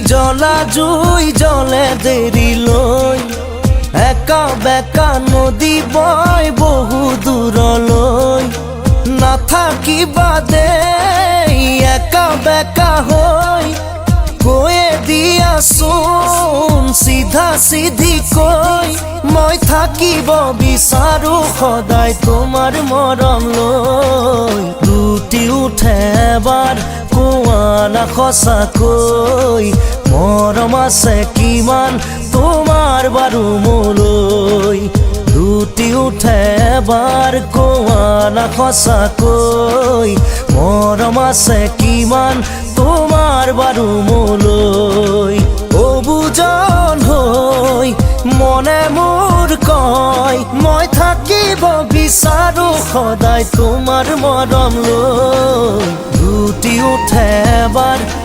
জ্বলা জুই জ্বলে দেরি লই একা বেকা নদী বয় বহু দূৰলৈ নাথাকিবা দেই একা বেকা হৈ কৈয়ে দিয়াচোন চিধা চিধি কৈ মই থাকিব বিচাৰো সদায় তোমাৰ মৰম লৈ লুটি উঠে এবাৰ কোৱা না সঁচাকৈ মৰম আছে কিমান তোমাৰ বাৰু মোলৈ লুটি উঠে এবাৰ কোৱা না সঁচাকৈ মৰম আছে কিমান তোমাৰ বাৰু মোলৈ অবুজন হৈ মনে মোৰ কয় মই থাকিব বিচাৰো সদায় তোমাৰ মৰম লৈ লুটি উঠে এবাৰ